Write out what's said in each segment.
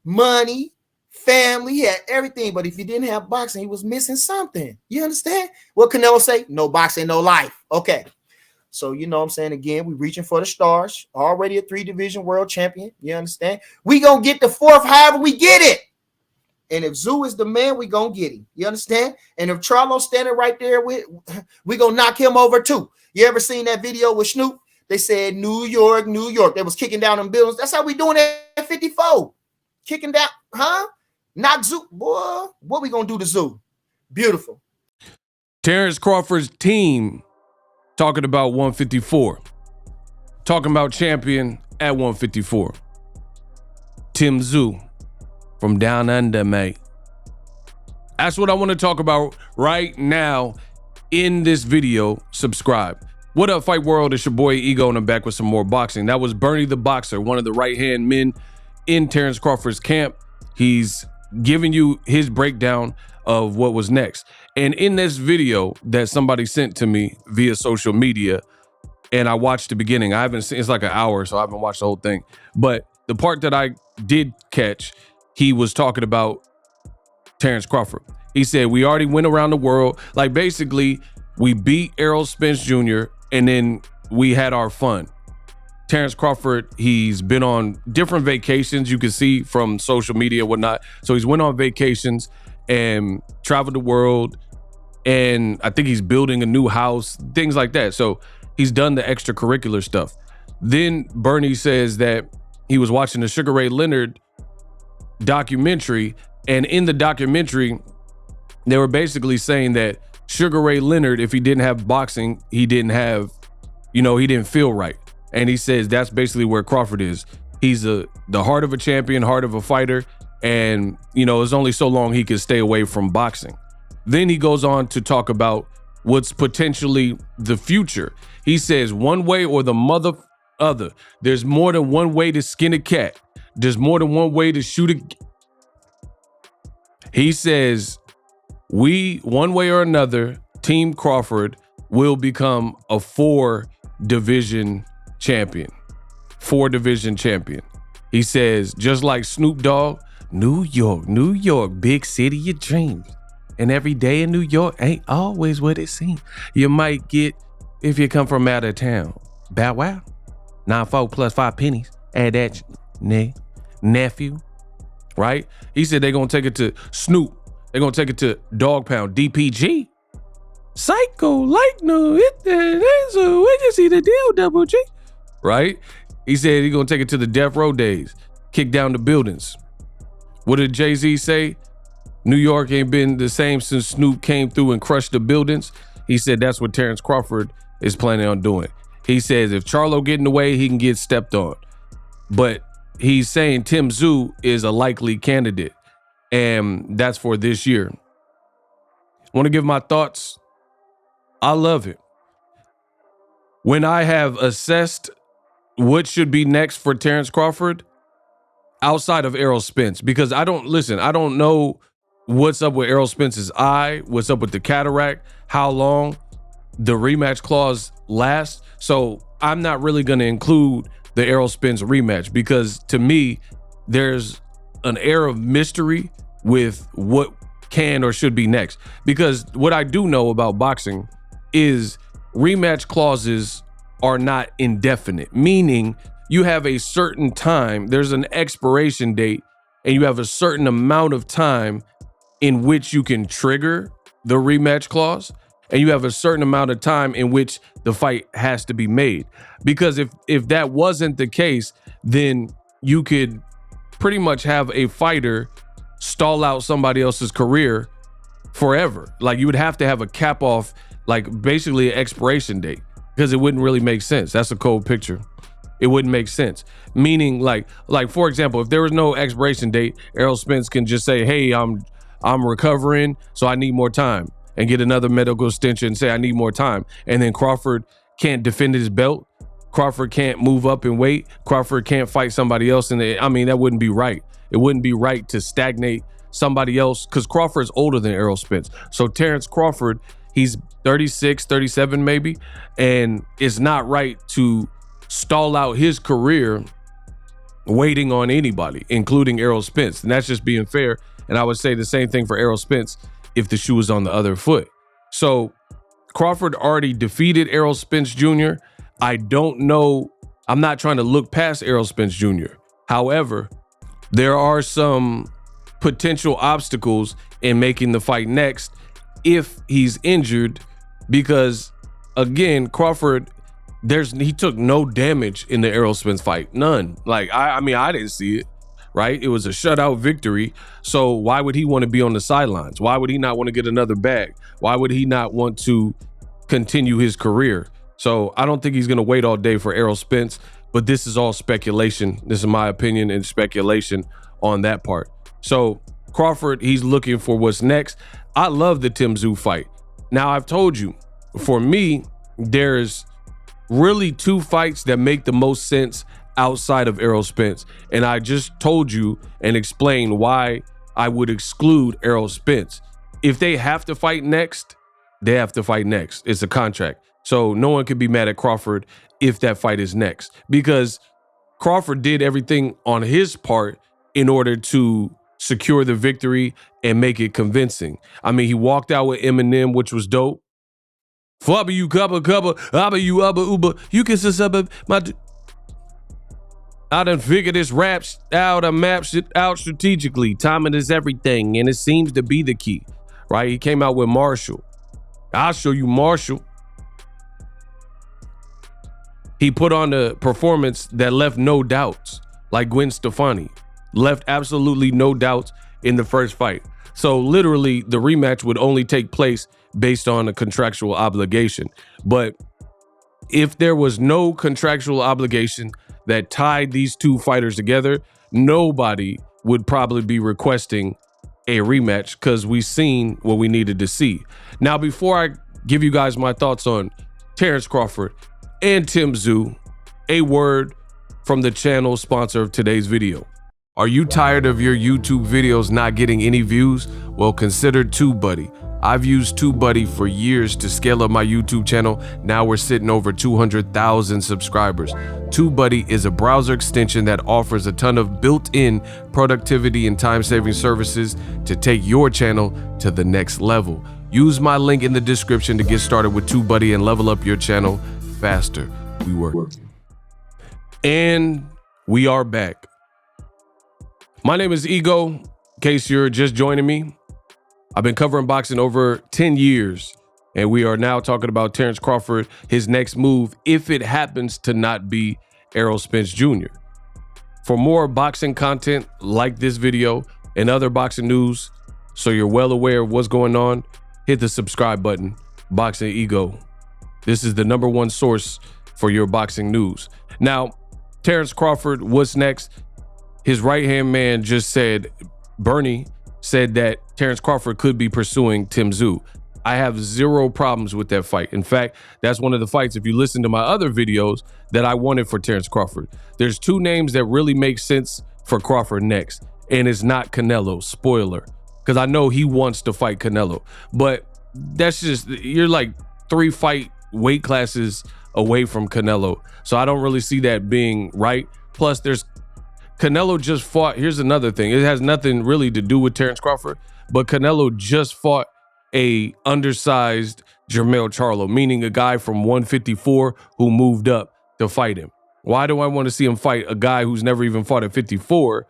money, family, he had everything. But if he didn't have boxing, he was missing something. You understand? What Canelo say? No boxing, no life. Okay. So, you know what I'm saying? Again, we reaching for the stars. Already a 3-division world champion. You understand? We going to get the 4th however we get it. And if Tszyu is the man, we going to get him. You understand? And if Charlo's standing right there with, we going to knock him over too. You ever seen that video with Snoop? They said, New York, New York. They was kicking down them buildings. That's how we doing at 54. Kicking down, huh? Not Tszyu. Boy, what we going to do to Tszyu? Beautiful. Terence Crawford's team talking about 154. Talking about champion at 154. Tszyu from down under, mate. That's what I want to talk about right now in this video. Subscribe. What up, Fight World? It's your boy Ego, and I'm back with some more boxing. That was Bernie the Boxer, one of the right-hand men in Terence Crawford's camp. He's giving you his breakdown of what was next. And in this video that somebody sent to me via social media, and I watched the beginning. I haven't seen, it's like an hour, so I haven't watched the whole thing. But the part that I did catch, he was talking about Terence Crawford. He said, we already went around the world. Like, basically, we beat Errol Spence Jr., and then we had our fun. Terence Crawford, he's been on different vacations, you can see from social media and whatnot. So he's went on vacations and traveled the world, and I think he's building a new house, things like that. So he's done the extracurricular stuff. Then Bernie says that he was watching the Sugar Ray Leonard documentary, and in the documentary, they were basically saying that Sugar Ray Leonard, if he didn't have boxing, he didn't have, you know, he didn't feel right. And he says that's basically where Crawford is. He's the heart of a champion, heart of a fighter, and, you know, it's only so long he can stay away from boxing. Then he goes on to talk about what's potentially the future. He says, one way or the mother other. There's more than one way to skin a cat. There's more than one way to shoot a... He says, one way or another, Team Crawford will become a 4-division champion. 4-division champion. He says, just like Snoop Dogg, New York, big city of dreams. And every day in New York ain't always what it seems. You might get, if you come from out of town, Bow Wow, 9-4 plus 5 pennies. Add that, nephew, right? He said they're gonna take it to Snoop. They're gonna take it to Dog Pound, DPG. Psycho, like no, hit that answer. When you see the deal, Double G, right? He said he's gonna take it to the Death Row days, kick down the buildings. What did Jay-Z say? New York ain't been the same since Snoop came through and crushed the buildings. He said that's what Terence Crawford is planning on doing. He says if Charlo get in the way, he can get stepped on. But he's saying Tszyu is a likely candidate, and that's for this year. Want to give my thoughts? I love it. When I have assessed what should be next for Terence Crawford, outside of Errol Spence, because I don't know what's up with Errol Spence's eye, what's up with the cataract, how long the rematch clause lasts. So I'm not really going to include the Errol Spence rematch, because to me, there's an air of mystery with what can or should be next. Because what I do know about boxing is rematch clauses are not indefinite, meaning you have a certain time, there's an expiration date, and you have a certain amount of time in which you can trigger the rematch clause, and you have a certain amount of time in which the fight has to be made. Because if that wasn't the case, then you could pretty much have a fighter stall out somebody else's career forever. Like, you would have to have a cap off, like basically an expiration date, because it wouldn't really make sense. That's a cold picture. It wouldn't make sense. Meaning, like for example, if there was no expiration date, Errol Spence can just say, hey, I'm recovering, so I need more time, and get another medical extension and say I need more time. And then Crawford can't defend his belt. Crawford can't move up in weight. Crawford can't fight somebody else. And I mean, that wouldn't be right. It wouldn't be right to stagnate somebody else, because Crawford's older than Errol Spence. So Terence Crawford, he's 36, 37 maybe, and it's not right to stall out his career waiting on anybody, including Errol Spence. And that's just being fair. And I would say the same thing for Errol Spence if the shoe was on the other foot. So Crawford already defeated Errol Spence Jr. I don't know. I'm not trying to look past Errol Spence Jr. However, there are some potential obstacles in making the fight next if he's injured, because again, Crawford, he took no damage in the Errol Spence fight, none. Like I mean, I didn't see it. Right? It was a shutout victory. So why would he want to be on the sidelines? Why would he not want to get another bag? Why would he not want to continue his career? So I don't think he's going to wait all day for Errol Spence, but this is all speculation. This is my opinion and speculation on that part. So Crawford, he's looking for what's next. I love the Tszyu fight. Now, I've told you, for me, there's really two fights that make the most sense outside of Errol Spence. And I just told you and explained why I would exclude Errol Spence. If they have to fight next, they have to fight next. It's a contract. So no one can be mad at Crawford if that fight is next, because Crawford did everything on his part in order to secure the victory and make it convincing. I mean, he walked out with Eminem, which was dope. Flubber you cubba, abba you ubba uba, you can say my. I done figured this rap out, I mapped it out strategically. Timing is everything, and it seems to be the key, right? He came out with Marshall. I'll show you Marshall. He put on a performance that left no doubts, like Gwen Stefani. Left absolutely no doubts in the first fight. So literally, the rematch would only take place based on a contractual obligation. But if there was no contractual obligation that tied these two fighters together, nobody would probably be requesting a rematch, because we've seen what we needed to see. Now, before I give you guys my thoughts on Terence Crawford and Tszyu, a word from the channel sponsor of today's video. Are you tired of your YouTube videos not getting any views? Well, consider TubeBuddy. I've used TubeBuddy for years to scale up my YouTube channel. Now we're sitting over 200,000 subscribers. TubeBuddy is a browser extension that offers a ton of built-in productivity and time-saving services to take your channel to the next level. Use my link in the description to get started with TubeBuddy and level up your channel faster. We work. And we are back. My name is Ego, in case you're just joining me. I've been covering boxing over 10 years, and we are now talking about Terence Crawford, his next move, if it happens to not be Errol Spence Jr. For more boxing content like this video and other boxing news, so you're well aware of what's going on, hit the subscribe button, Boxing Ego. This is the #1 source for your boxing news. Now, Terence Crawford, what's next? His right-hand man just said, Bernie said that Terence Crawford could be pursuing Tszyu. I have zero problems with that fight. In fact, that's one of the fights, if you listen to my other videos, that I wanted for Terence Crawford. There's two names that really make sense for Crawford next, and it's not Canelo, spoiler, because I know he wants to fight Canelo. But that's just, you're like 3 fight weight classes away from Canelo. So I don't really see that being right. Plus, there's Canelo just fought. Here's another thing. It has nothing really to do with Terence Crawford, but Canelo just fought a undersized Jermell Charlo, meaning a guy from 154 who moved up to fight him. Why do I want to see him fight a guy who's never even fought at 54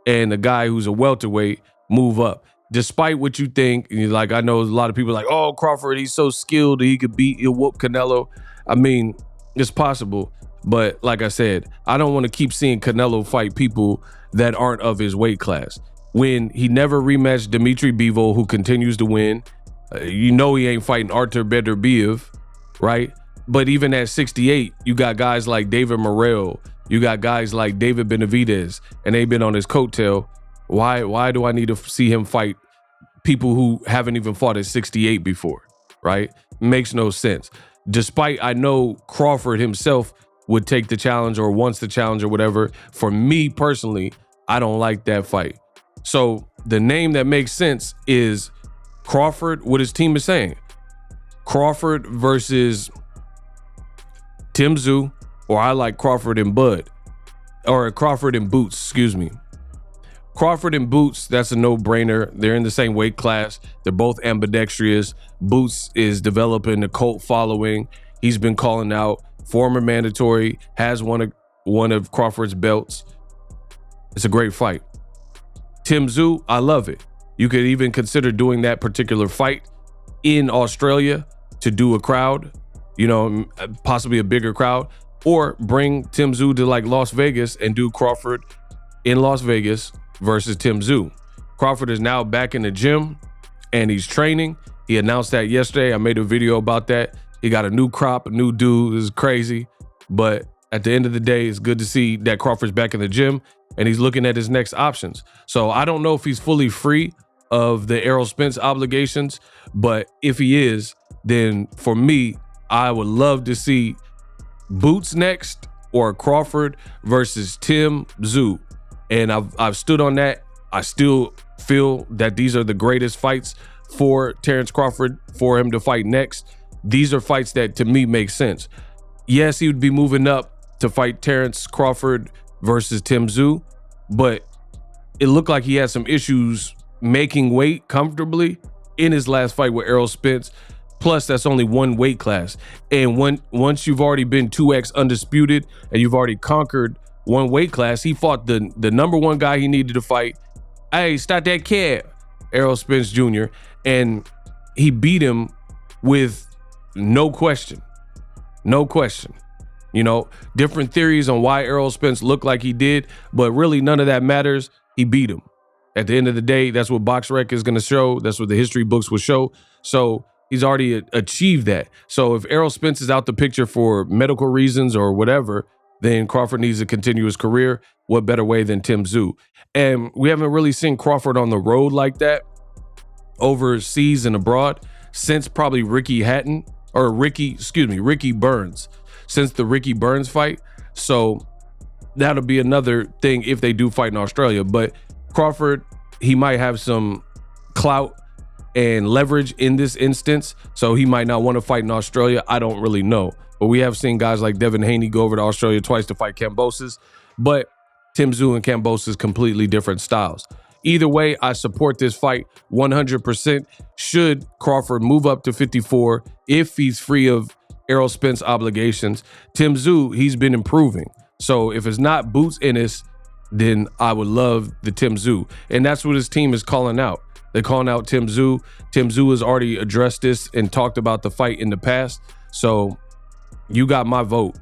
and a guy who's a welterweight move up? Despite what you think, like I know a lot of people are like, oh, Crawford, he's so skilled, he'll whoop Canelo. I mean, it's possible. But like I said, I don't want to keep seeing Canelo fight people that aren't of his weight class. When he never rematched Dmitry Bivol, who continues to win, you know he ain't fighting Artur Beterbiev, right? But even at 68, you got guys like David Morrell, you got guys like David Benavidez, and they've been on his coattail. Why do I need to see him fight people who haven't even fought at 68 before, right? Makes no sense. Despite I know Crawford himself would take the challenge or wants the challenge or whatever. For me personally, I don't like that fight. So the name that makes sense is Crawford, what his team is saying. Crawford versus Tszyu, or I like Crawford and Bud. or Crawford and Boots, excuse me. Crawford and Boots, that's a no-brainer. They're in the same weight class. They're both ambidextrous. Boots is developing a cult following. He's been calling out, former mandatory, has one of Crawford's belts. It's a great fight. Tszyu, I love it. You could even consider doing that particular fight in Australia to do a crowd, possibly a bigger crowd, or bring Tszyu to like Las Vegas and do Crawford in Las Vegas versus Tszyu. Crawford is now back in the gym and he's training. He announced that yesterday. I made a video about that. He got a new crop, a new dude. This is crazy. But at the end of the day, it's good to see that Crawford's back in the gym and he's looking at his next options. So I don't know if he's fully free of the Errol Spence obligations, but if he is, then for me, I would love to see Boots next or Crawford versus Tszyu. And I've stood on that. I still feel that these are the greatest fights for Terence Crawford for him to fight next. These are fights that to me make sense. Yes, he would be moving up to fight Terence Crawford versus Tszyu, but it looked like he had some issues making weight comfortably in his last fight with Errol Spence. Plus, that's only one weight class. And once you've already been 2X undisputed and you've already conquered one weight class, he fought the number one guy he needed to fight. Hey, stop that kid, Errol Spence Jr. And he beat him with no question. No question. Different theories on why Errol Spence looked like he did, but really none of that matters. He beat him. At the end of the day, that's what BoxRec is going to show. That's what the history books will show. So he's already achieved that. So if Errol Spence is out the picture for medical reasons or whatever, then Crawford needs to continue his career. What better way than Tszyu? And we haven't really seen Crawford on the road like that, overseas and abroad, since probably Ricky Burns, since the Ricky Burns fight. So that'll be another thing if they do fight in Australia. But Crawford, he might have some clout and leverage in this instance, so he might not want to fight in Australia. I don't really know. But we have seen guys like Devin Haney go over to Australia twice to fight Kambosos. But Tszyu and Kambosos, completely different styles. Either way, I support this fight 100%. Should Crawford move up to 54 if he's free of Errol Spence obligations? Tszyu, he's been improving. So if it's not Boots Ennis, then I would love the Tszyu. And that's what his team is calling out. They're calling out Tszyu. Tszyu has already addressed this and talked about the fight in the past. So you got my vote.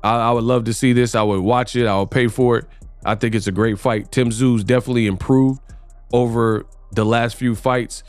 I would love to see this. I would watch it. I would pay for it. I think it's a great fight. Tszyu's definitely improved over the last few fights.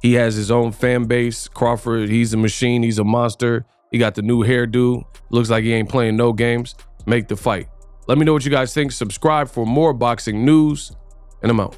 He has his own fan base. Crawford, he's a machine. He's a monster. He got the new hairdo. Looks like he ain't playing no games. Make the fight. Let me know what you guys think. Subscribe for more boxing news, and I'm out.